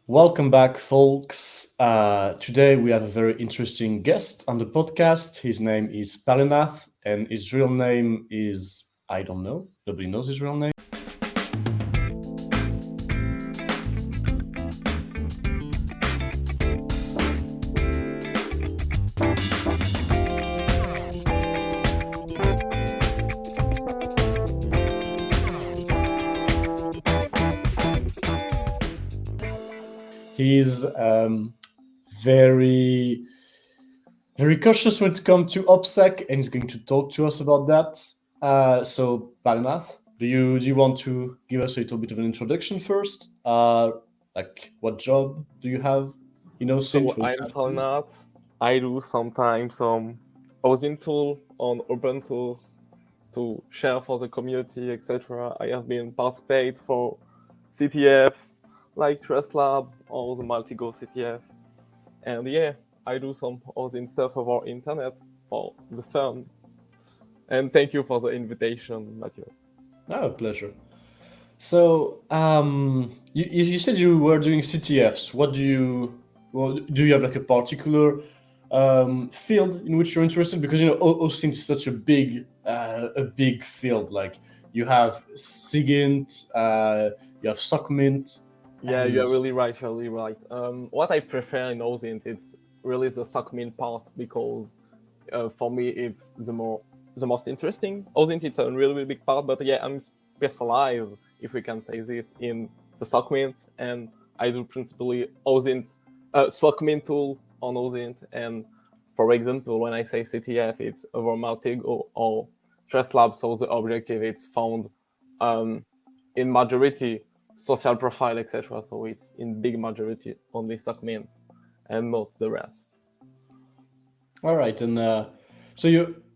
Welcome back, folks. Today we have a very interesting guest on the podcast. His name is Palenath, and his real name is, I don't know. Nobody knows his real name. He's very, very cautious when it comes to OPSEC, and he's going to talk to us about that. So, Palenath, do you want to give us a little bit of an introduction first? Like, what job do you have? So I'm Palenath. I do sometimes some OSINT tool on open source to share for the community, etc. I have been participate for CTF like TrustLab or the Maltego CTF. And yeah, I do some OSINT stuff over internet for the fun. And thank you for the invitation, Mathieu. Oh, pleasure. So, you said you were doing CTFs. Do you have like a particular field in which you're interested? Because OSINT is such a big field. Like you have SIGINT, you have SOCMINT. Yeah, you're really right. What I prefer in OSINT, it's really the SOCMINT part because for me it's the most interesting. OSINT it's a really big part, but yeah, I'm specialized, if we can say this, in the SOCMINT, and I do principally OSINT, SOCMINT tool on OSINT. And for example, when I say CTF, it's over Maltego or TrustLab, so the objective it's found in majority social profile, etc. So it's in big majority only SOCMINT and not the rest. All right, and so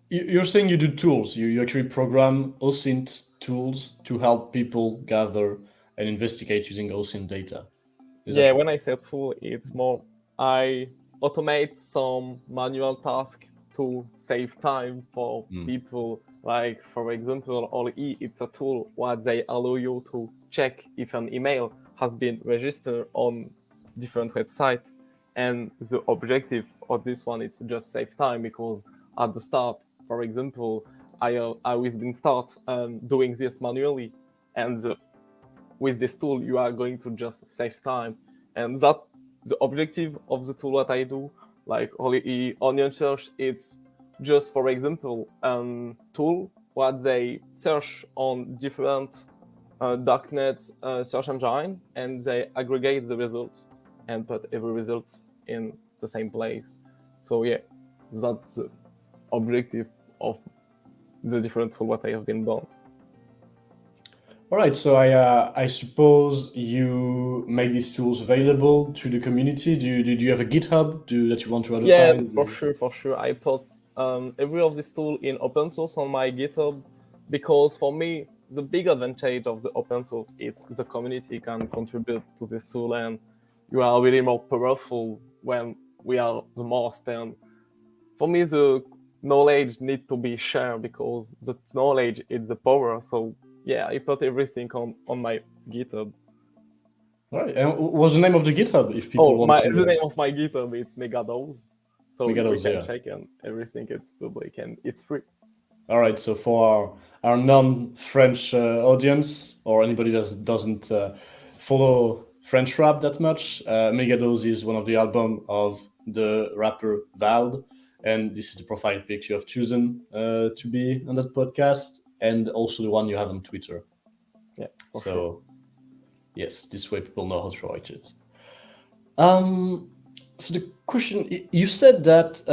you're saying you do tools. You actually program OSINT tools to help people gather and investigate using OSINT data. Yeah, when I say tool, it's more I automate some manual task to save time for people. Like for example, OLE, it's a tool where they allow you to check if an email has been registered on different websites. And the objective of this one is just save time, because at the start, for example, I always been start doing this manually, and with this tool you are going to just save time. And that the objective of the tool that I do, like OLE onion search, it's just, for example, tool where they search on different darknet search engine, and they aggregate the results and put every result in the same place. So yeah, that's the objective of the different tool what I have been done. All right, so I suppose you make these tools available to the community. Do you have a GitHub that you want to advertise? Yeah, for sure. I put every of this tool in open source on my GitHub, because for me the big advantage of the open source is the community can contribute to this tool, and you are really more powerful when we are the most. And for me, the knowledge need to be shared, because the knowledge is the power. So yeah, I put everything on my GitHub. All right, and what's the name of the GitHub if people want to? The name of my GitHub it's Megadose. So you can yeah. check, and everything it's public and it's free. All right, so for our non-French audience, or anybody that doesn't follow French rap that much, Megadose is one of the albums of the rapper Vald, and this is the profile pic you have chosen to be on that podcast, and also the one you have on Twitter. Yeah. So, yes, this way people know how to write it. So the question, you said that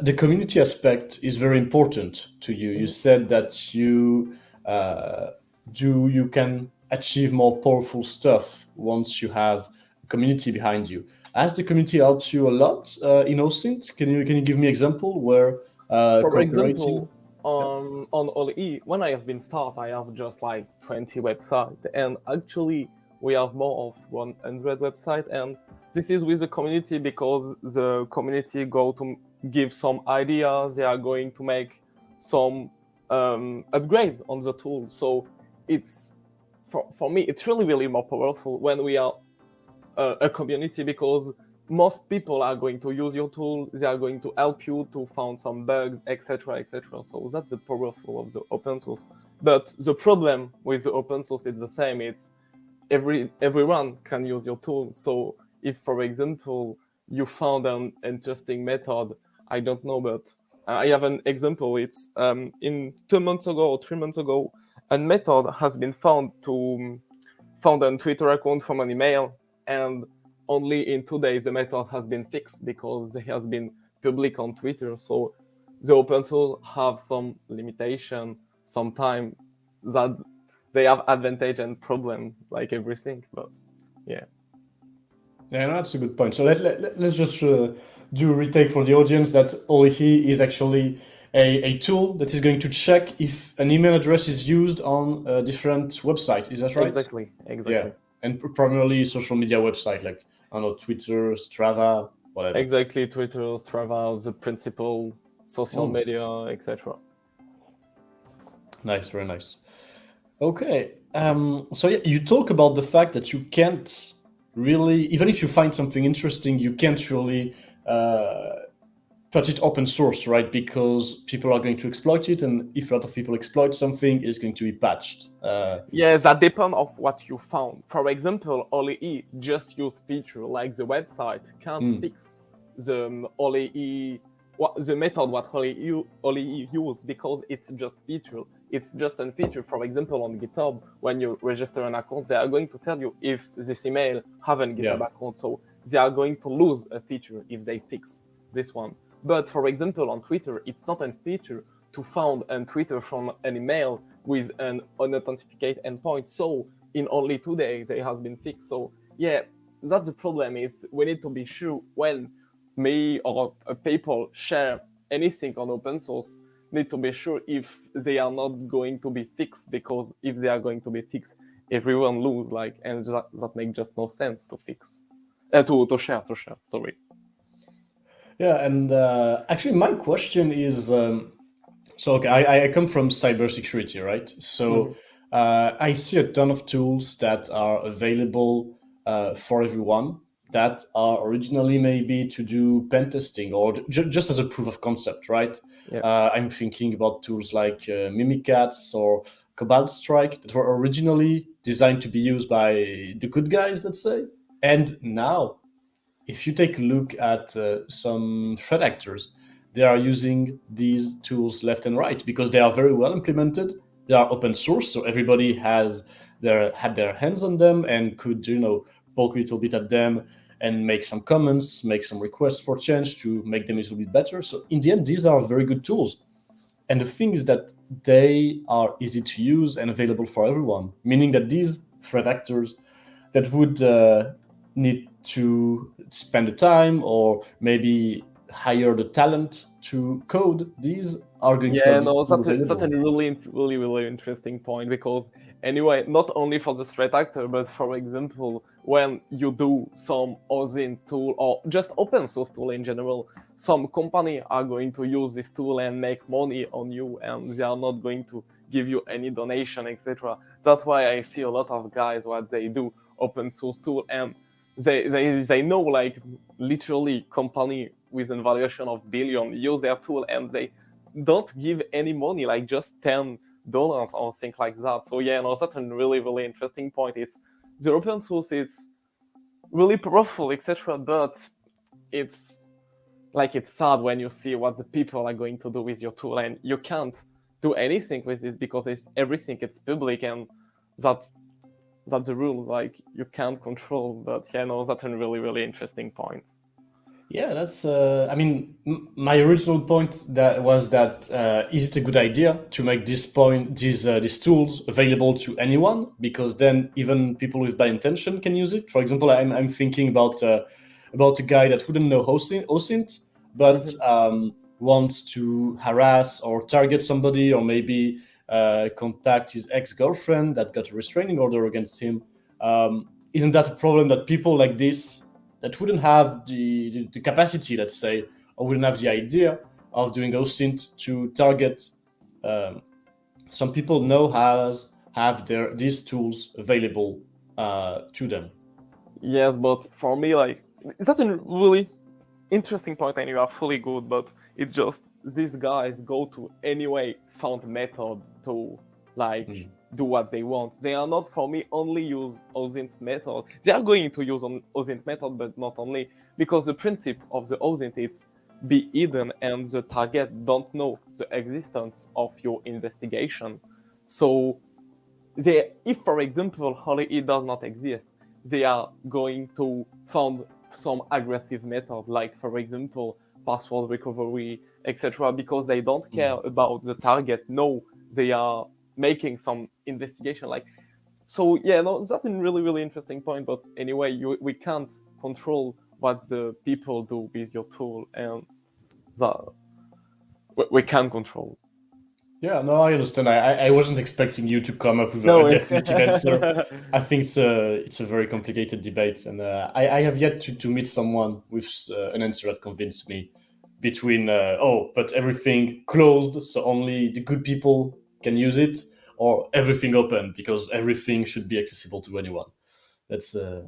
the community aspect is very important to you. You said that you can achieve more powerful stuff once you have a community behind you. Has the community helped you a lot in OSINT? Can you give me an example where for example, on OLE, when I have been start, I have just like 20 websites, and actually we have more of 100 websites, and this is with the community, because the community go to give some ideas. They are going to make some upgrade on the tool. So it's for me, it's really more powerful when we are a community, because most people are going to use your tool. They are going to help you to find some bugs, etc., etc. So that's the powerful of the open source. But the problem with the open source is the same. It's everyone can use your tool. So if, for example, you found an interesting method, I don't know, but I have an example. It's in 2 months ago or 3 months ago, a method has been found on Twitter account from an email, and only in 2 days the method has been fixed because it has been public on Twitter. So the open source have some limitation, sometimes that they have advantage and problem like everything, but yeah. Yeah, no, that's a good point. So let's just do a retake for the audience that OLE is actually a tool that is going to check if an email address is used on a different website. Is that right? Exactly. Yeah, and primarily social media website like, I don't know, Twitter, Strava, whatever. Exactly, Twitter, Strava, the principal social media, etc. Nice, very nice. Okay, so yeah, you talk about the fact that you can't really, even if you find something interesting, you can't really put it open source, right? Because people are going to exploit it, and if a lot of people exploit something, it's going to be patched. Yeah, that depends of what you found. For example, OLE just use feature like the website can't fix the OLE, the method what OLE use, because it's just feature. It's just a feature. For example, on GitHub, when you register an account, they are going to tell you if this email have a GitHub account. So they are going to lose a feature if they fix this one. But for example, on Twitter, it's not a feature to found a Twitter from an email with an unauthenticated endpoint. So in only 2 days, it has been fixed. So yeah, that's the problem. It's we need to be sure when me or people share anything on open source, need to be sure if they are not going to be fixed, because if they are going to be fixed, everyone lose, like, and that makes just no sense to fix, to share, sorry. Yeah, and actually my question is, so okay, I come from cybersecurity, right? So I see a ton of tools that are available for everyone that are originally maybe to do pen testing or just as a proof of concept, right? Yeah. I'm thinking about tools like Mimikatz or Cobalt Strike that were originally designed to be used by the good guys, let's say. And now, if you take a look at some threat actors, they are using these tools left and right because they are very well implemented. They are open source, so everybody had their hands on them and could, poke a little bit at them and make some comments, make some requests for change to make them a little bit better. So in the end, these are very good tools. And the thing is that they are easy to use and available for everyone, meaning that these threat actors that would need to spend the time or maybe hire the talent to code these are going to have that's a really interesting point, because anyway, not only for the threat actor, but for example, when you do some OSINT tool or just open source tool in general, some company are going to use this tool and make money on you, and they are not going to give you any donation, etc. That's why I see a lot of guys what they do open source tool, and they know, like, literally company with a valuation of billion use their tool and they don't give any money, like just $10 or things like that. So yeah, that's a really interesting point. It's the open source, it's really powerful, etc. But it's like, it's sad when you see what the people are going to do with your tool, and you can't do anything with this because everything it's public, and that's the rules, like, you can't control. But yeah, that's a really interesting point. Yeah, that's. I mean, my original point was that is it a good idea to make these tools available to anyone? Because then even people with bad intention can use it. For example, I'm thinking about a guy that wouldn't know OSINT, but wants to harass or target somebody, or maybe contact his ex-girlfriend that got a restraining order against him. Isn't that a problem that people like this, that wouldn't have the capacity, let's say, or wouldn't have the idea of doing OSINT to target some people have these tools available to them? Yes, but for me, like, that's a really interesting point, and you are fully good, but it's just these guys go to anyway found method to like do what they want. They are not, for me, only use OSINT method. They are going to use on OSINT method, but not only, because the principle of the OSINT is be hidden and the target don't know the existence of your investigation. So they, if for example Holy it does not exist, they are going to find some aggressive method, like for example password recovery, etc., because they don't care about the target. No, they are making some investigation. Like, so yeah, no, that's a really really interesting point. But anyway, we can't control what the people do with your tool, and that we can control. Yeah, no, I understand. I wasn't expecting you to come up with No, a definitive answer. I think it's a very complicated debate, and I have yet to meet someone with an answer that convinced me. Between but everything closed, so only the good people can use it, or everything open because everything should be accessible to anyone. That's yeah.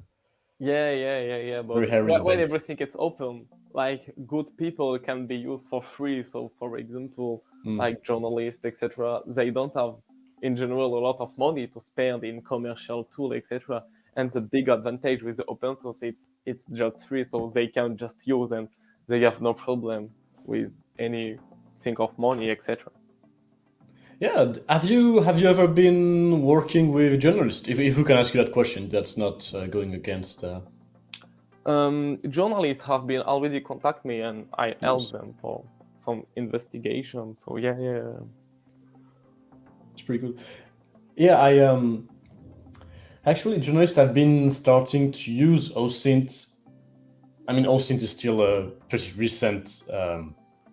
very But hairy when debate. everything is open, like good people can be used for free. So, for example, like journalists, etc., they don't have, in general, a lot of money to spend in commercial tool, etc. And the big advantage with the open source, it's just free, so they can just use, and they have no problem with anything of money, etc. Yeah, have you ever been working with journalists? If we can ask you that question, that's not going against. Journalists have been already contact me, and I help Nice. them for some investigation. So yeah. It's pretty good. Yeah, I actually journalists have been starting to use OSINT. I mean, OSINT is still a pretty recent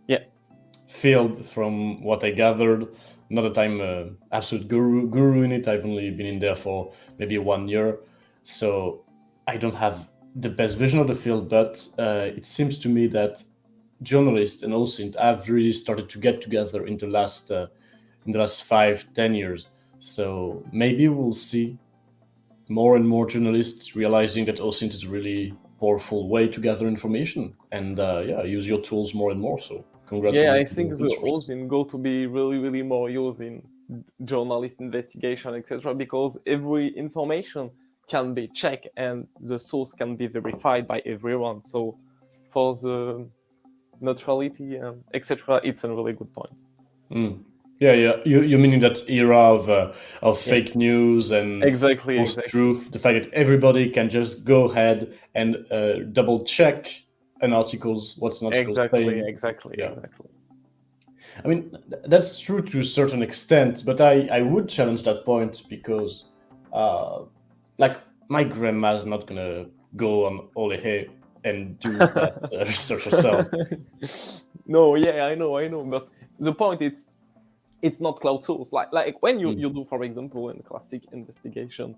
Yeah. field, from what I gathered. Not that I'm an absolute guru in it. I've only been in there for maybe 1 year, so I don't have the best vision of the field. But it seems to me that journalists and OSINT have really started to get together in the last 5-10 years. So maybe we'll see more and more journalists realizing that OSINT is a really powerful way to gather information and use your tools more and more. So congrats Yeah, on I the think open the source. OSINT go to be really, really more used in journalist investigation, etc., because every information can be checked and the source can be verified by everyone. So for the neutrality and etc., it's a really good point. Yeah. You mean in that era of Yeah, fake news and exactly. post-truth, the fact that everybody can just go ahead and double check what's an article Exactly, saying. exactly, Yeah. exactly. I mean, that's true to a certain extent, but I would challenge that point because, like, my grandma's not gonna go on Olehe and do that research herself. No, yeah, I know, but the point is, it's not cloud source. Like when you do, for example, in classic investigation,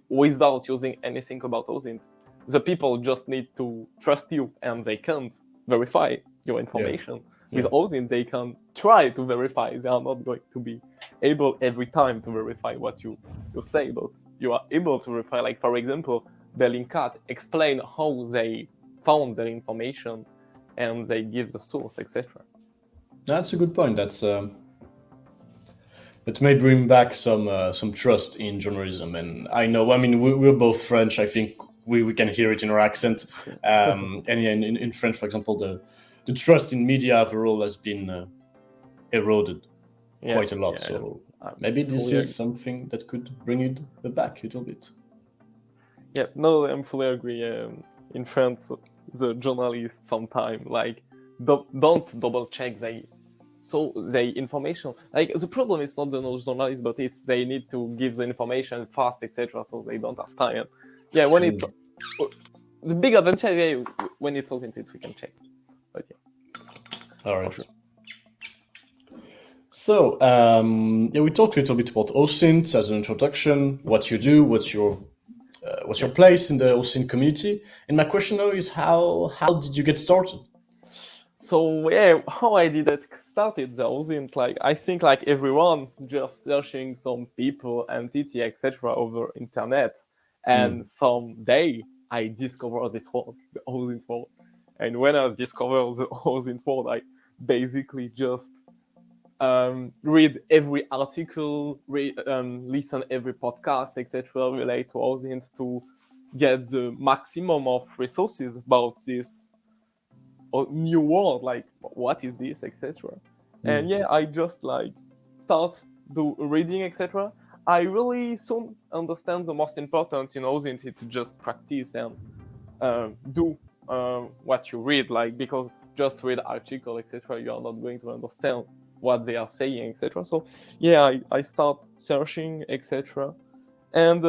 without using anything about OSINT, the people just need to trust you, and they can't verify your Yeah, information. With yeah. OSINT, they can try to verify. They are not going to be able every time to verify what you say, but you are able to verify. Like, for example, Bellingcat explain how they found their information, and they give the source, etc. That's a good point. That may bring back some trust in journalism. And I know, I mean, we're both French. I think we can hear it in our accent. And yeah, in French, for example, the trust in media overall has been eroded quite a lot. So maybe this is something that could bring it back a little bit. Yeah, no, I'm fully agree. In France, the journalists sometimes like don't double check they information. Like, the problem is not the journalists, but it's they need to give the information fast, etc. So they don't have time. Yeah, when it's the big advantage, yeah, when it's OSINT, we can check. But yeah, all right. sure. So we talked a little bit about OSINT as an introduction. What you do, what's your place in the OSINT community, and my question now is how did you get started? So yeah, how I did it started the OSINT, like I think like everyone just searching some people, entity, etc. over internet, and someday I discovered this word, the OSINT word. And when I discovered the OSINT word, I basically just read every article, listen every podcast, etc., relate to OSINT to get the maximum of resources about this new word, like what is this, etc. And yeah, I just like start do reading, etc. I really soon understand the most important in OSINT. It's just practice and do what you read, like, because just read article, etc., you are not going to understand what they are saying, etc. So yeah, I start searching, etc. And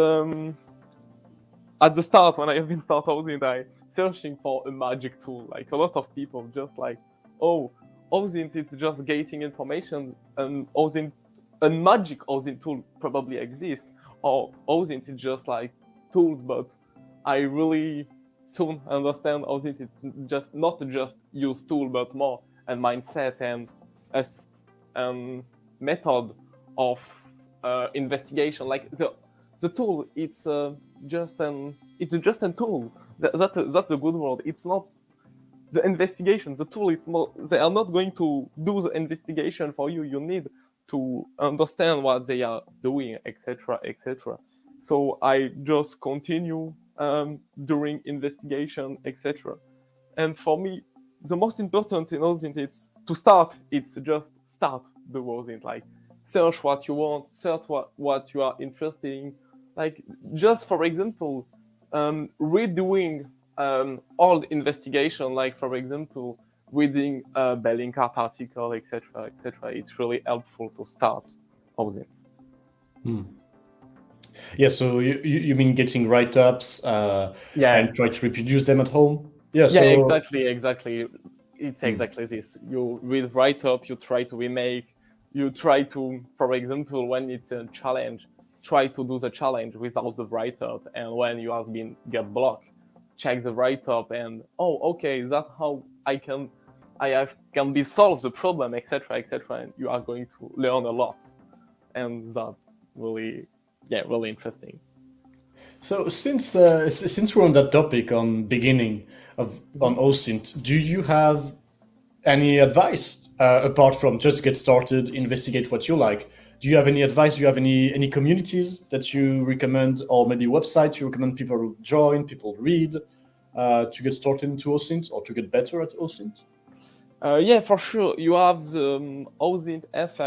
at the start, when I have been start OSINT, I searching for a magic tool. Like a lot of people just like, oh, OSINT is just getting information, and OSINT, a magic OSINT tool probably exists, or OSINT is just like tools. But I really soon understand OSINT is just not just use tool, but more a mindset and a method of investigation. Like the tool, it's just a tool. That's a good word. It's not the investigation. The tool, it's not. They are not going to do the investigation for you. You need to understand what they are doing, etc., etc. So I just continue during investigation, etc. And for me, the most important in OSINT, it's to start. It's just start the OSINT. Like search what you want, search what you are interested in. Like just for example, redoing old investigation. Like for example, reading a Bellingcat article, etc., etc. It's really helpful to start OSINT. Yeah, so you mean getting write-ups and try to reproduce them at home? Yeah, exactly. It's exactly this. You read write-up, you try to remake, you try to, for example, when it's a challenge, try to do the challenge without the write-up, and when you have been get blocked, check the write-up and okay, that's how I can be solve the problem, etc., etc. And you are going to learn a lot, and that really interesting. So since we're on that topic on beginning on OSINT, do you have any advice apart from just get started, investigate what you like? Do you have any advice? Do you have any communities that you recommend, or maybe websites you recommend people join, people read to get started into OSINT or to get better at OSINT? Yeah, for sure. You have the OSINT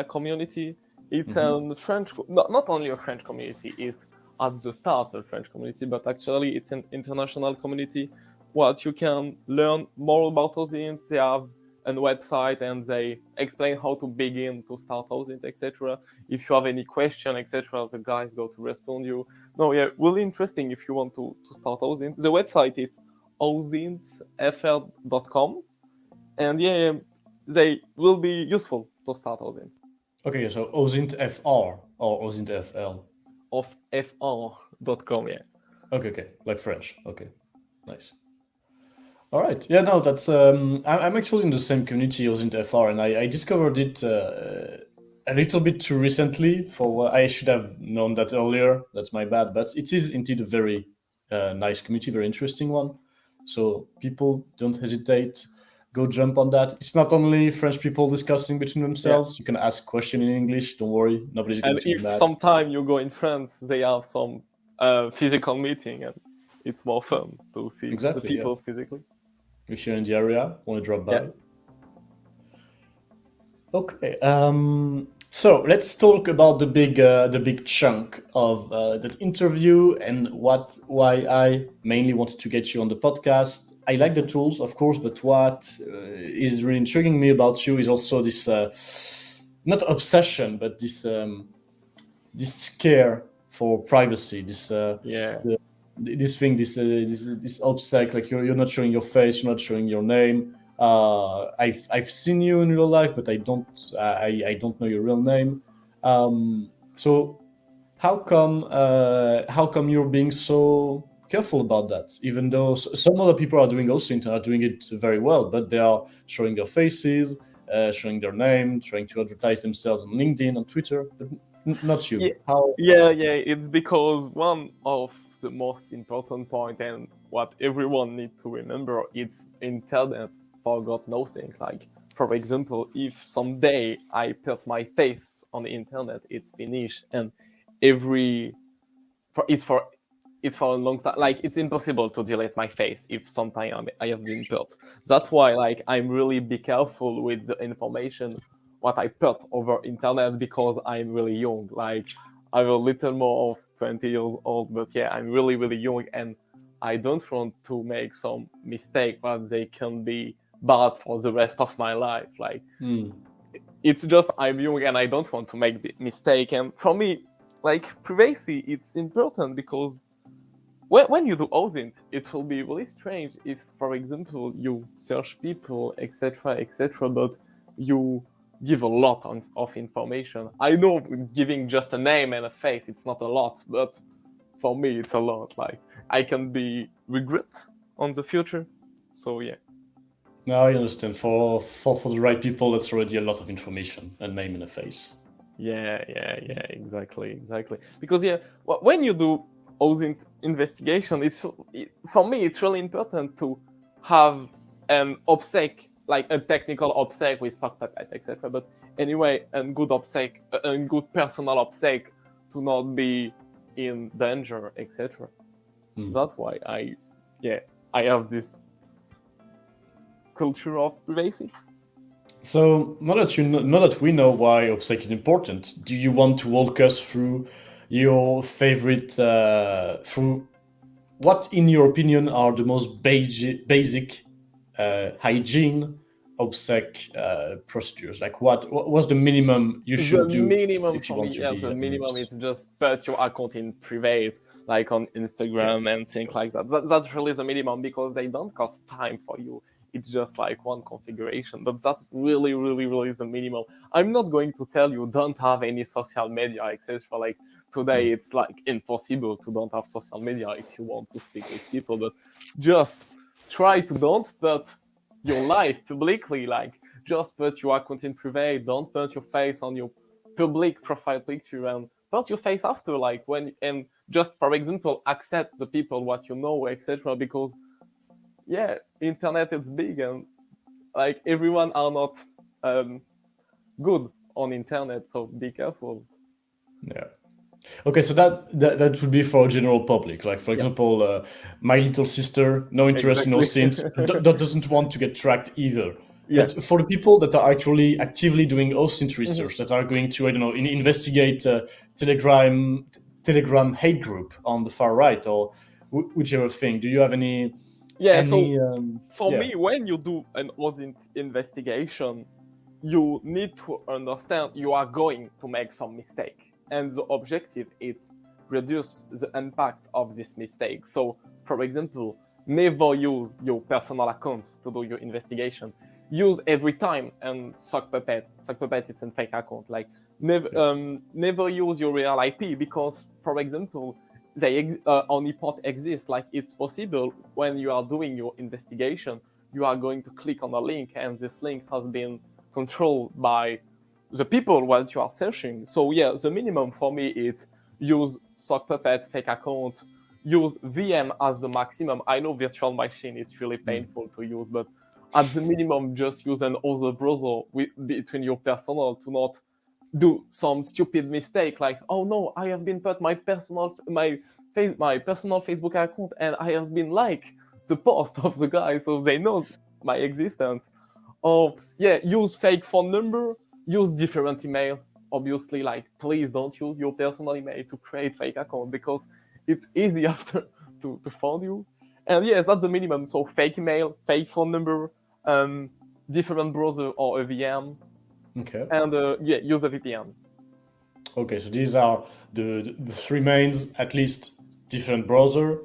community. It's a French, not only a French community. It's at the start a French community, but actually it's an international community. What you can learn more about OSINT. They have a website and they explain how to begin to start OSINT, etc. If you have any question, etc., the guys go to respond you. No, yeah, really interesting if you want to start OSINT. The website is osintfr.com, and yeah, they will be useful to start OSINT. Okay, so OSINT FR or OSINT FL? Of fr.com, yeah. Okay, like French. Okay, nice. All right. Yeah, no, that's. I'm actually in the same community, OSINT FR, and I discovered it a little bit too recently. I should have known that earlier. That's my bad. But it is indeed a very nice community, very interesting one. So people don't hesitate. Go jump on that. It's not only French people discussing between themselves. Yeah. You can ask questions in English. Don't worry, nobody's going to be mad. And if sometime you go in France, they have some physical meeting, and it's more fun to see the people physically. If you're in the area, want to drop by. Yeah. Okay. So let's talk about the big chunk of that interview and why I mainly wanted to get you on the podcast. I like the tools, of course, but what is really intriguing me about you is also this not obsession, but this care for privacy. This OPSEC, like you're not showing your face, you're not showing your name. I've seen you in real life, but I don't know your real name. So how come you're being so careful about that? Even though some other people are doing OSINT and are doing it very well, but they are showing their faces, showing their name, trying to advertise themselves on LinkedIn, on Twitter, but not you. Yeah. It's because one of the most important point, and what everyone needs to remember, it's internet forgot nothing. Like, for example, if someday I put my face on the internet, it's finished, and it's for a long time. Like, it's impossible to delete my face if sometime I have been put. That's why, like, I'm really be careful with the information what I put over internet, because I'm really young. Like, I'm a little more of 20 years old, but yeah, I'm really, really young, and I don't want to make some mistake that they can be bad for the rest of my life. Like, it's just I'm young and I don't want to make the mistake. And for me, like, privacy, it's important, because when you do OSINT, it will be really strange if, for example, you search people, etc., but you give a lot of information. I know giving just a name and a face, it's not a lot, but for me, it's a lot. Like, I can be regret on the future. So yeah. No, I understand. For the right people, that's already a lot of information, a name and a face. Yeah, exactly. Because yeah, when you do OSINT investigation, for me, it's really important to have an OPSEC, like a technical OPSEC with sock puppet, etc. But anyway, a good OPSEC, a good personal OPSEC to not be in danger, etc. That's why I have this culture of privacy. So now that we know why OPSEC is important, do you want to walk us through your favorite, through what, in your opinion, are the most basic hygiene OPSEC procedures? Like, what's the minimum you should do? The minimum if you for want me, to be the minimum is anonymous? just put your account in private, like on Instagram and things like that. That's really the minimum, because they don't cost time for you. It's just like one configuration, but that's really, really, really the minimum. I'm not going to tell you don't have any social media, etc. Like, today, it's like impossible to don't have social media if you want to speak with people, but just try to don't put your life publicly. Like, just put your account in private. Don't put your face on your public profile picture, and put your face after, like, and just, for example, accept the people what you know, etc. Because yeah, internet is big, and like, everyone are not good on internet, so be careful. Yeah. Okay, so that would be for general public. Like, for example, my little sister, no interest in OSINT, that doesn't want to get tracked either. Yeah. But for the people that are actually actively doing OSINT research, that are going to, I don't know, investigate Telegram hate group on the far right, or whichever thing, do you have any? Yeah. For me, when you do an OSINT investigation, you need to understand you are going to make some mistake, and the objective is reduce the impact of this mistake. So, for example, never use your personal account to do your investigation. Use every time and sock puppet. Sock puppet, it's a fake account. Like, never use your real IP, because, for example, they only port exists. Like, it's possible when you are doing your investigation, you are going to click on a link, and this link has been controlled by the people while you are searching. So yeah, the minimum for me is use sock puppet, fake account, use VM as the maximum. I know virtual machine, it's really painful to use, but at the minimum, just use an other browser between your personal, to not do some stupid mistake like, oh no, I have been put my personal Facebook account, and I have been like the post of the guy, so they know my existence. Or yeah, use fake phone number, use different email. Obviously, like, please don't use your personal email to create fake account, because it's easy after to find you. And yes, that's the minimum. So fake email, fake phone number, different browser or a VM. Okay. And use a VPN. Okay, so these are the three mains, at least different browser,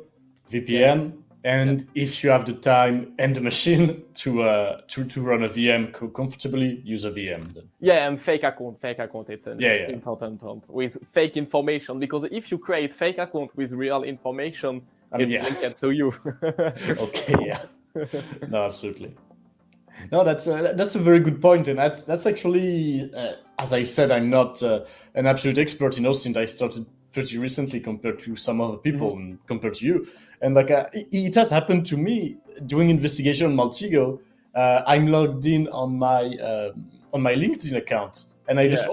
VPN, and if you have the time and the machine to run a VM comfortably, use a VM then. Yeah, and fake account. It's an important point with fake information, because if you create fake account with real information, it's linked to you. Okay, yeah. No, absolutely. No, that's a very good point, and that's actually, as I said, I'm not an absolute expert in OSINT. I started pretty recently compared to some other people and compared to you. And like it has happened to me doing investigation on Maltego. I'm logged in on my LinkedIn account, and I just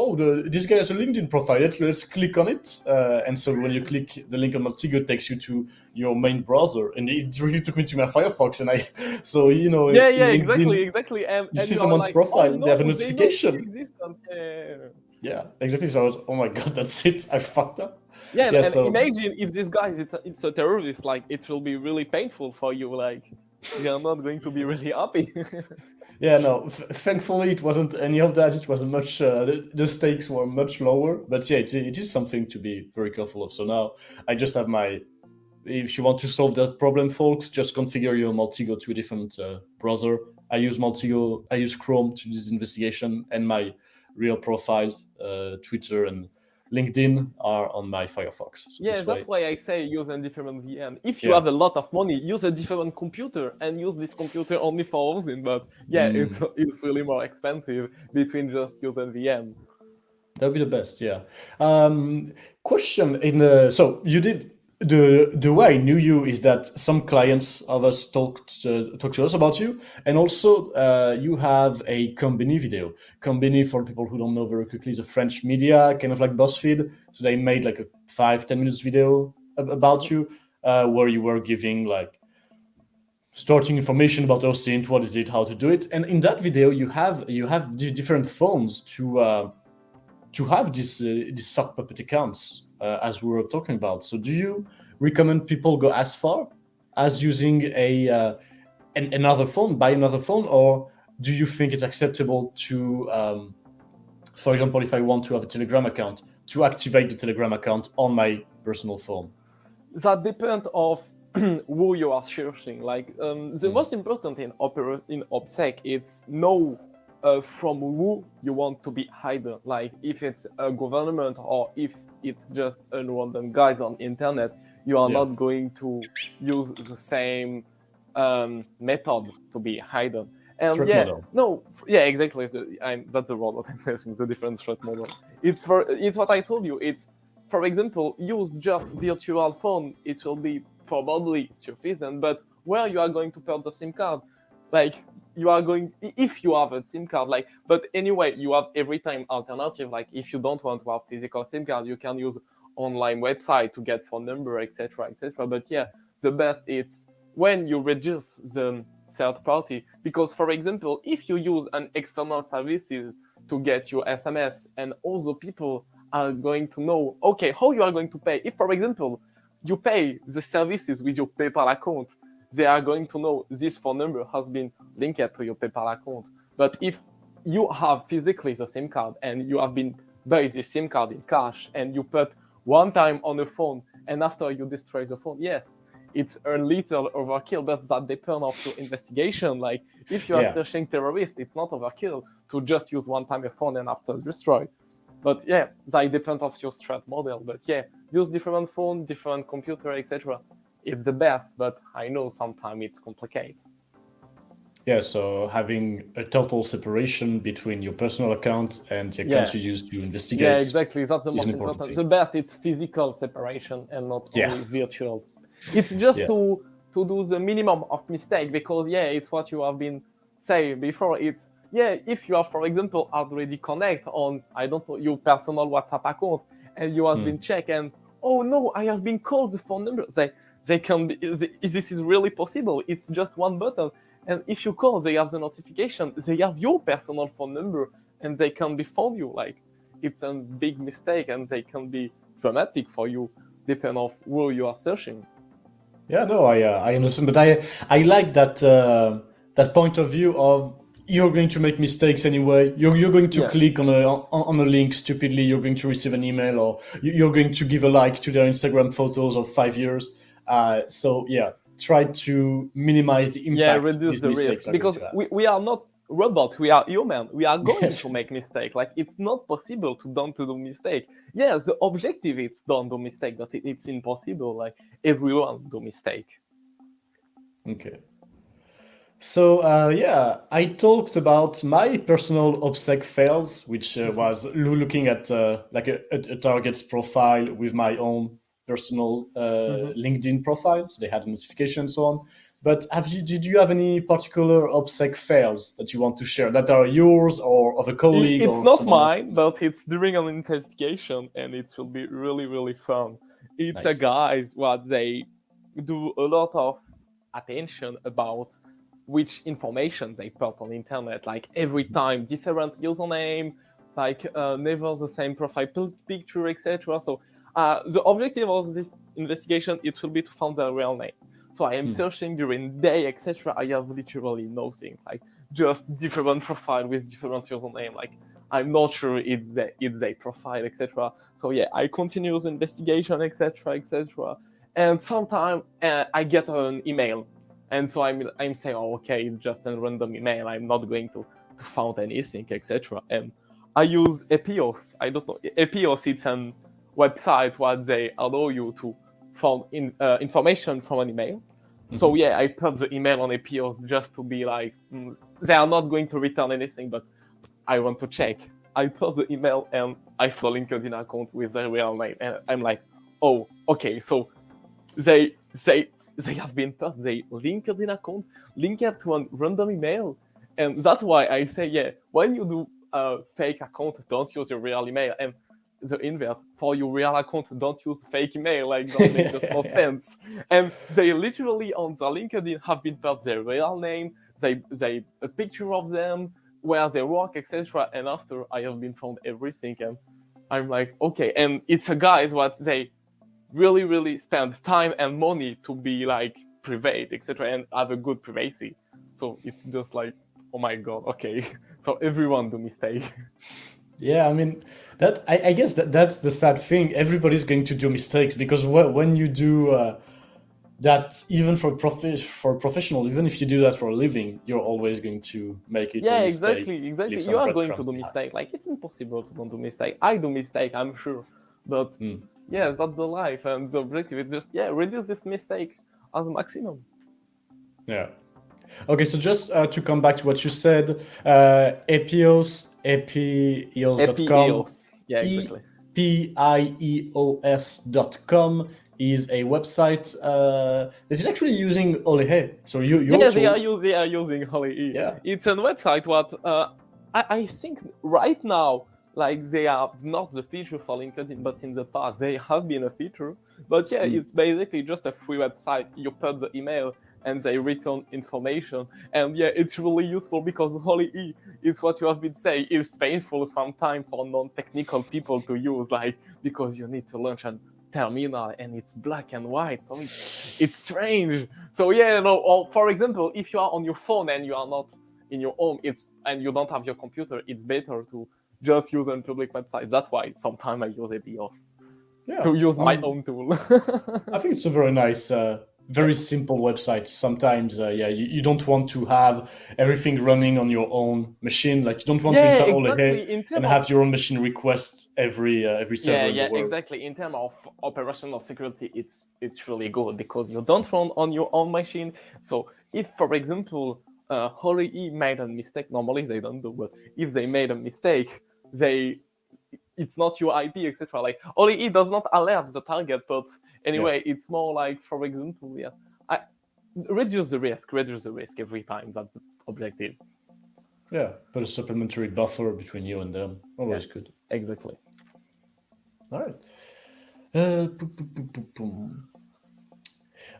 this guy has a LinkedIn profile. Let's click on it. And so when you click the link on Maltego, it takes you to your main browser, and it really took me to my Firefox. And so exactly. And you see you someone's like, profile, oh, no, they have a they know notification. its existence. Yeah, exactly. So I was, oh my god, that's it. I fucked up. Yeah, and imagine if this guy it's a terrorist, like it will be really painful for you, like you're not going to be really happy. Yeah, no, thankfully it wasn't any of that. It was much, the stakes were much lower, but yeah, it is something to be very careful of. So now I just have if you want to solve that problem, folks, just configure your Maltego to a different browser. I use Maltego, I use Chrome to do this investigation, and my real profiles, Twitter and LinkedIn, are on my Firefox. So yeah, that's why I say use a different VM. If you have a lot of money, use a different computer and use this computer only for OSINT. But yeah, it's really more expensive between just using VM. That'd be the best, yeah. Question so you did the way I knew you is that some clients of us talked to us about you, and also you have a Combini video. Combini, for people who don't know very quickly, is a French media, kind of like BuzzFeed. So they made like a 5-10 minutes video about you, where you were giving like starting information about OSINT, what is it, how to do it, and in that video you have different phones to have these sock puppet accounts, as we were talking about. So do you recommend people go as far as using another phone, buy another phone, or do you think it's acceptable to, for example, if I want to have a Telegram account, to activate the Telegram account on my personal phone? That depends of who you are searching. Like the most important in OPSEC, it's know from who you want to be hidden. Like if it's a government or if it's just a random guys on internet, you are not going to use the same method to be hidden. And threat model. Exactly. That's the word that I'm saying. The different threat model. It's what I told you. It's, for example, use just virtual phone. It will be probably sufficient. But where you are going to put the SIM card, like you are going, if you have a SIM card, like, but anyway, you have every time alternative. Like if you don't want to have physical SIM card, you can use online website to get phone number, etc., etc. But yeah, the best is when you reduce the third party, because for example, if you use an external services to get your SMS, and also people are going to know, okay, how you are going to pay. If for example, you pay the services with your PayPal account, they are going to know this phone number has been linked to your PayPal account. But if you have physically the SIM card and you have been buy the SIM card in cash and you put one time on the phone and after you destroy the phone, yes, it's a little overkill, but that depends on your investigation. Like if you are searching terrorists, it's not overkill to just use one time a phone and after destroy. But yeah, that depends on your threat model. But yeah, use different phone, different computer, etc. It's the best, but I know sometimes it's complicated. Yeah, so having a total separation between your personal account and the account you use to investigate. Yeah, exactly. That's the most important. The best, it's physical separation and not only virtual. It's just to do the minimum of mistake, because it's what you have been saying before. It's if you have, for example, already connect on, I don't know, your personal WhatsApp account and you have been checked and, oh no, I have been called the phone number. They can be, this is really possible. It's just one button. And if you call, they have the notification. They have your personal phone number and they can be phone you. Like it's a big mistake and they can be dramatic for you, depending on who you are searching. Yeah, no, I understand, but I like that that point of view of you're going to make mistakes anyway. You're going to click on a link stupidly. You're going to receive an email, or you're going to give a like to their Instagram photos of 5 years. So try to minimize the impact. Reduce the risk, because we are not robots. We are human. We are going to make mistake. Like it's not possible to don't do mistake. Yeah, the objective is don't do mistake, but it's impossible. Like everyone do mistake. Okay. So I talked about my personal OPSEC fails, which was looking at like a target's profile with my own personal LinkedIn profile, so they had a notification and so on. But did you have any particular OPSEC fails that you want to share that are yours or of a colleague? It's or not someone mine, else? but it's during an investigation, and it will be really, really fun. It's a Nice. guys what they do a lot of attention about which information they put on the internet. Like every time, different username, like never the same profile picture, etc. So the objective of this investigation it will be to find their real name. So I am searching during day, etc. I have literally nothing, like just different profile with different username. Like I'm not sure it's a profile, etc. So yeah, I continue the investigation, etc., etc. And sometimes I get an email, and so I'm saying, oh, okay, it's just a random email. I'm not going to find anything, etc. And I use Epios. I don't know. Epios, it's a website where they allow you to find information from an email. So yeah, I put the email on Epios just to be like, they are not going to return anything, but I want to check. I put the email and I follow LinkedIn account with their real name, and I'm like, oh, okay, so they have been put their LinkedIn account linked to a random email, and that's why I say, yeah, when you do a fake account, don't use your real email, and the invert for your real account, don't use fake email. Like that makes just no sense. And they literally on the LinkedIn have been put their real name, they a picture of them, where they work, etc. And after I have been found everything, and I'm like, okay. And it's a guys what they really, really spend time and money to be like private, etc. and have a good privacy. So it's just like, oh my god, okay. So everyone do mistake. Yeah, I mean, that I guess that's the sad thing. Everybody's going to do mistakes because when you do that, even for professional, even if you do that for a living, you're always going to make it. Yeah, a mistake, exactly. leave some You are going to breadcrumbs do behind. mistake. Like it's impossible to don't do mistake. I do mistake, I'm sure, but yeah, that's the life, and the objective is just reduce this mistake as a maximum. Yeah. Okay, so just to come back to what you said, Epios.com. Epios. Yeah, exactly. EPIEOS.com is a website that is actually using Lehack. So your Yeah, tool. they are using Holy E. Yeah. It's a website what I think right now, like they are not the feature for LinkedIn, but in the past they have been a feature. But yeah, it's basically just a free website. You put the email and they return information. And yeah, it's really useful because Holy E is what you have been saying. It's painful sometimes for non-technical people to use, like because you need to launch a terminal and it's black and white, so it's strange. So yeah, no. Or for example, if you are on your phone and you are not in your home, and you don't have your computer, it's better to just use a public website. That's why sometimes I use Epios to use my own tool. I think it's a very nice, very simple website. Sometimes, you don't want to have everything running on your own machine. Like you don't want to install exactly. and have your own machine request every server in the world. Exactly. In terms of operational security, it's really good because you don't run on your own machine. So if, for example, Holy E made a mistake, normally they don't do, but if they made a mistake, it's not your IP, etc. Like Holy E does not alert the target, but anyway, it's more like, for example, reduce the risk every time. That's the objective. Yeah, put a supplementary buffer between you and them. Always good. Exactly. All right.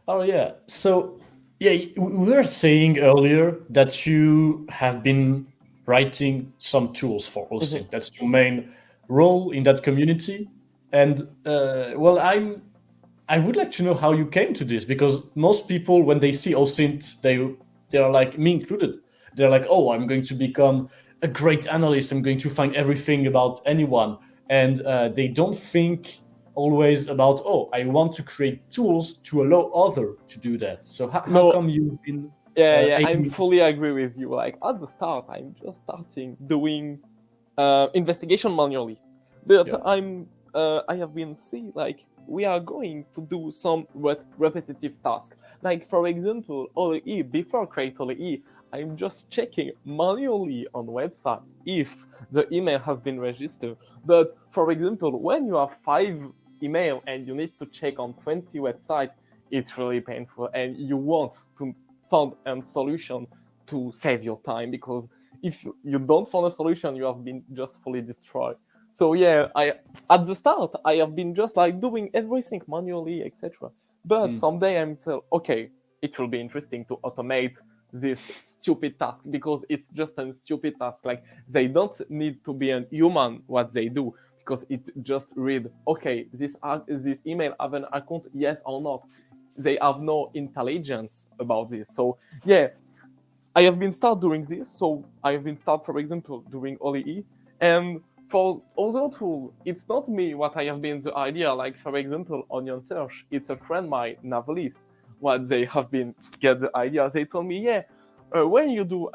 Oh yeah. So yeah, we were saying earlier that you have been writing some tools for OSINT. That's your main role in that community. And well, I would like to know how you came to this, because most people, when they see OSINT, they are like, me included. They're like, oh, I'm going to become a great analyst. I'm going to find everything about anyone, and they don't think always about, oh, I want to create tools to allow others to do that. So how come you've been? I fully agree with you. Like at the start, I'm just starting doing investigation manually, but I have been seeing like we are going to do some repetitive tasks. Like for example, OLE, before create OLE, I'm just checking manually on website if the email has been registered. But for example, when you have 5 email and you need to check on 20 websites, it's really painful, and you want to find a solution to save your time, because if you don't find a solution, you have been just fully destroyed. So yeah, at the start I have been just like doing everything manually, etc. But someday I'm tell, okay, it will be interesting to automate this stupid task, because it's just a stupid task. Like, they don't need to be a human what they do, because it just read, okay, this email have an account, yes or not. They have no intelligence about this. So yeah, I have been start doing this. So I have been start, for example, doing OLE, and for other tool, it's not me what I have been the idea. Like, for example, Onion Search, it's a friend, my Navalis, what they have been get the idea. They told me, yeah, when you do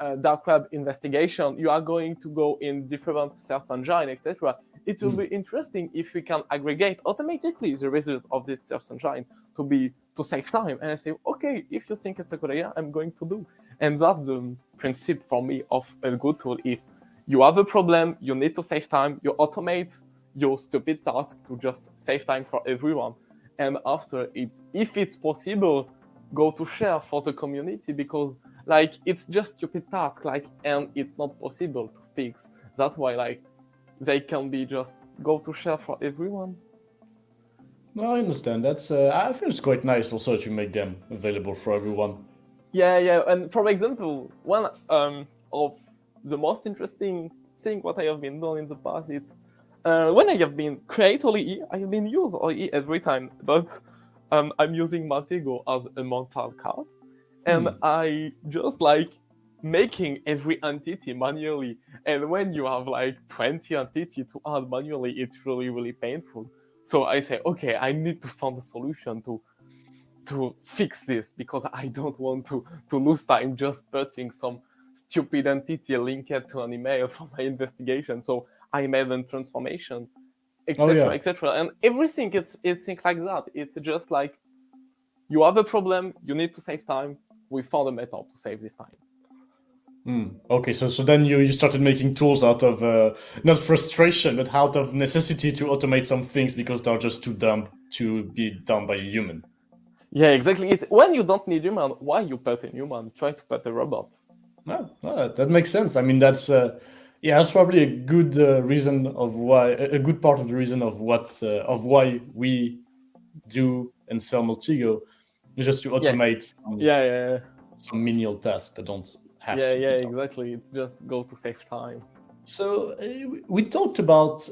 a dark web investigation, you are going to go in different search engine, etc. It will be interesting if we can aggregate automatically the result of this search engine to save time. And I say, okay, if you think it's a good idea, I'm going to do. And that's the principle for me of a good tool. If you have a problem, you need to save time, you automate your stupid task to just save time for everyone. And after, if it's possible, go to share for the community, because like, it's just stupid task, like, and it's not possible to fix. That's why, like, they can be just go to share for everyone. No, I understand. That's I think it's quite nice also to make them available for everyone. Yeah. And for example, one of the most interesting thing what I have been doing in the past, it's when I have been create OLE, I have been use OLE every time, but I'm using Maltego as a mental card, and I just like making every entity manually. And when you have like 20 entity to add manually, it's really, really painful. So I say, okay, I need to find a solution to fix this, because I don't want to lose time just putting some stupid entity linked to an email for my investigation. So I made a transformation, etc., etc. And everything, it's things like that. It's just like, you have a problem, you need to save time, we found a method to save this time. Okay, so then you started making tools out of not frustration, but out of necessity to automate some things because they're just too dumb to be done by a human. Yeah, exactly. It's when you don't need human, why you put a human? Try to put a robot. No, that makes sense. I mean, that's probably a good reason of why, a good part of the reason of why we do and sell Maltego, is just to automate some menial tasks that don't have to be done. Exactly. It's just go to save time. So we talked about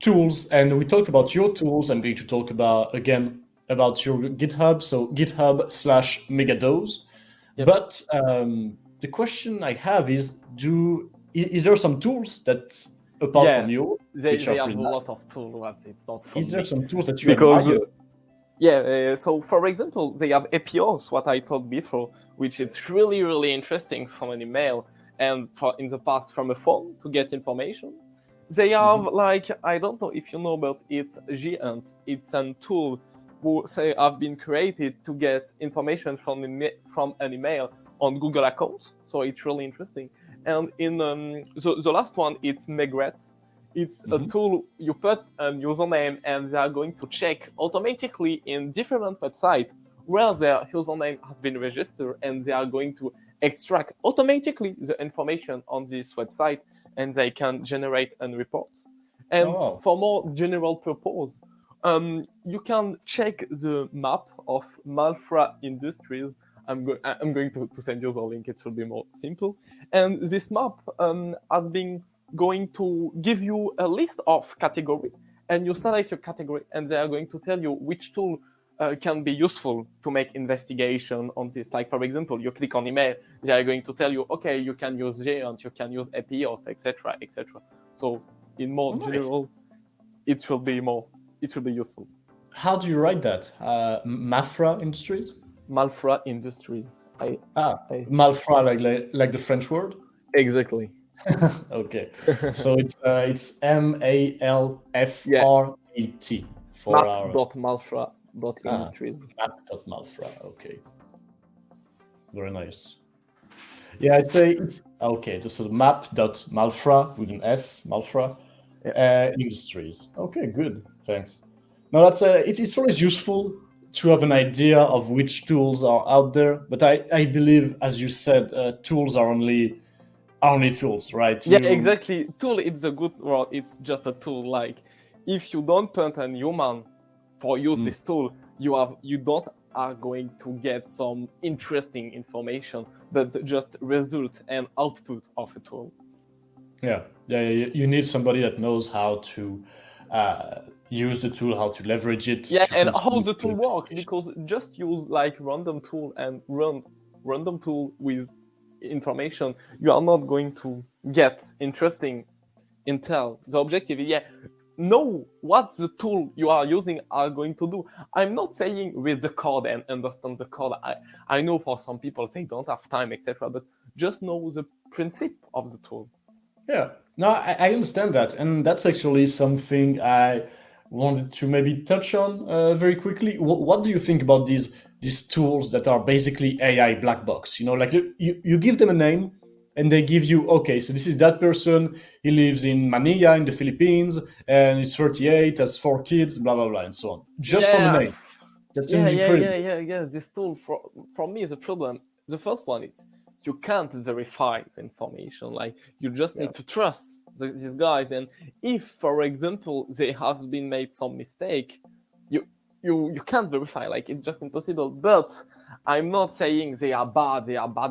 tools, and we talked about your tools. I'm going to talk about your GitHub, so GitHub/Megadose. Yep. But the question I have is there some tools that, apart from you, they have a lot of tools, but it's not from Is there me. some tools that you admire? So for example, they have APIs, what I told before, which is really, really interesting from an email, and in the past from a phone to get information. They have like, I don't know if you know, but it's GINT. It's a tool who say have been created to get information from an email on Google accounts. So it's really interesting. And in the last one, it's Megret. It's a tool you put a username, and they are going to check automatically in different websites where their username has been registered, and they are going to extract automatically the information on this website, and they can generate a report. And for more general purpose, you can check the map of Malfra Industries. I'm going to send you the link. It will be more simple. And this map has been going to give you a list of categories, and you select your category, and they are going to tell you which tool can be useful to make investigation on this. Like, for example, you click on email, they are going to tell you, okay, you can use GINT, you can use APIs, etc., etc. So in more general, it will be useful. How do you write that? Malfra Industries? Malfra Industries. Malfra, like the French word? Exactly. Okay. So it's MALFRAT for Map.malfra.industries. Map.malfra. Okay. Very nice. Yeah, it's okay. So map.malfra with an S, Malfra. industries. Okay, good. Thanks. No, that's it's always useful to have an idea of which tools are out there. But I believe, as you said, tools are only tools, right? Yeah, exactly. Tool, it's a good word. It's just a tool. Like, if you don't put a human for use this tool, you don't are going to get some interesting information, but just result and output of a tool. Yeah. You need somebody that knows how to use the tool, how to leverage it. Yeah, to and how contribute the to tool the works, presentation. because just use like random tool and run random tool with information, you are not going to get interesting intel. The objective is, know what the tool you are using are going to do. I'm not saying read the code and understand the code. I know for some people they don't have time, etc. But just know the principle of the tool. Yeah, no, I understand that, and that's actually something I wanted to maybe touch on very quickly. What do you think about these tools that are basically AI black box? You know, like you give them a name, and they give you, okay, so this is that person. He lives in Manila in the Philippines, and he's 38, has 4 kids, blah blah blah, and so on. Just from a Yeah, name. That seems incredible. yeah. This tool for me is a problem. The first one is you can't verify the information. Like, you just need to trust these guys. And if, for example, they have been made some mistake, you can't verify. Like, it's just impossible. But I'm not saying they are bad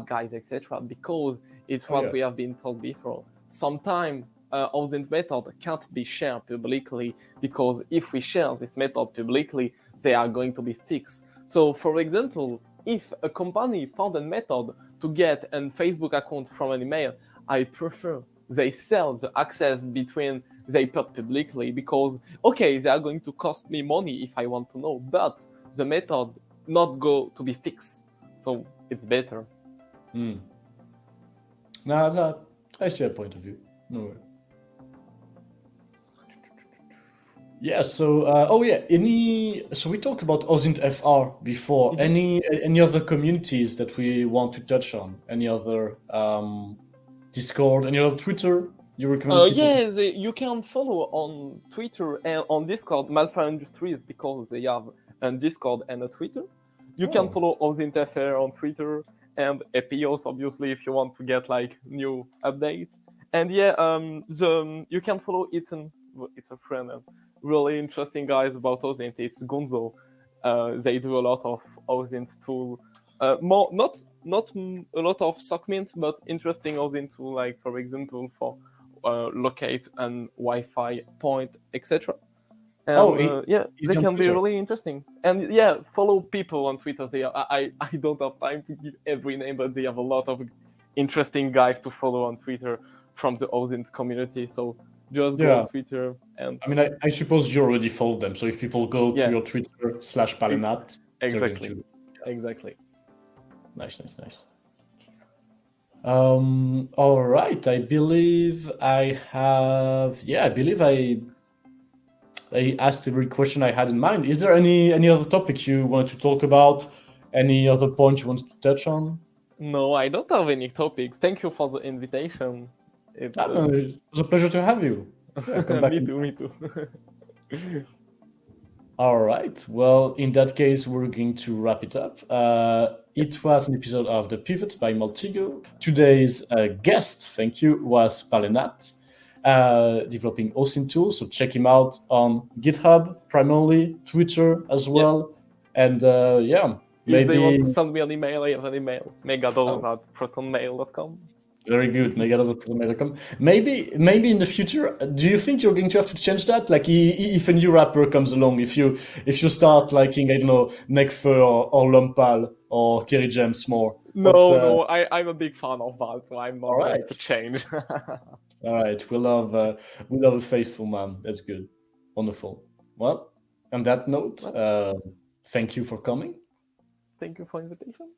guys, etc. Because it's what we have been told before. Sometimes OSINT method can't be shared publicly, because if we share this method publicly, they are going to be fixed. So, for example, if a company found a method to get a Facebook account from an email, I prefer they sell the access between they put publicly, because, okay, they are going to cost me money if I want to know, but the method not go to be fixed. So it's better. No, I see a point of view. No way. Yeah. So, so we talked about OSINT FR before. Any other communities that we want to touch on? Any other Discord? Any other Twitter you recommend people? You can follow on Twitter and on Discord Malfa Industries, because they have a Discord and a Twitter. You can follow OSINT FR on Twitter, and Epios, obviously, if you want to get like new updates. And you can follow it's a friend and really interesting guys about OSINT. It's Gonzo. They do a lot of OSINT tool, not a lot of SockMint, but interesting OSINT tool, like, for example, for locate and Wi-Fi point, etc. And they can be really interesting. And follow people on Twitter. I don't have time to give every name, but they have a lot of interesting guys to follow on Twitter from the OSINT community. So just go on Twitter. And I mean, I suppose you already followed them. So if people go to your Twitter /Palenath, exactly. Nice. All right. I believe I have. Yeah, I believe I asked every question I had in mind. Is there any other topic you wanted to talk about? Any other point you wanted to touch on? No, I don't have any topics. Thank you for the invitation. It was a pleasure to have you. Yeah, come back. Me too. All right. Well, in that case, we're going to wrap it up. It was an episode of The Pivot by Maltego. Today's guest, thank you, was Palenath, developing OSINT tools. So check him out on GitHub, primarily, Twitter as well. And if they want to send me an email, I have an email, megados@protonmail.com. Very good, megados@protonmail.com. Maybe in the future, do you think you're going to have to change that? Like, if a new rapper comes along, if you start liking, I don't know, Nekfur or Lompal or Kerry James more? No, I'm a big fan of that, so I'm not going to change. All right, we love a faithful man. That's good, wonderful. Well, on that note, thank you for coming. Thank you for the invitation.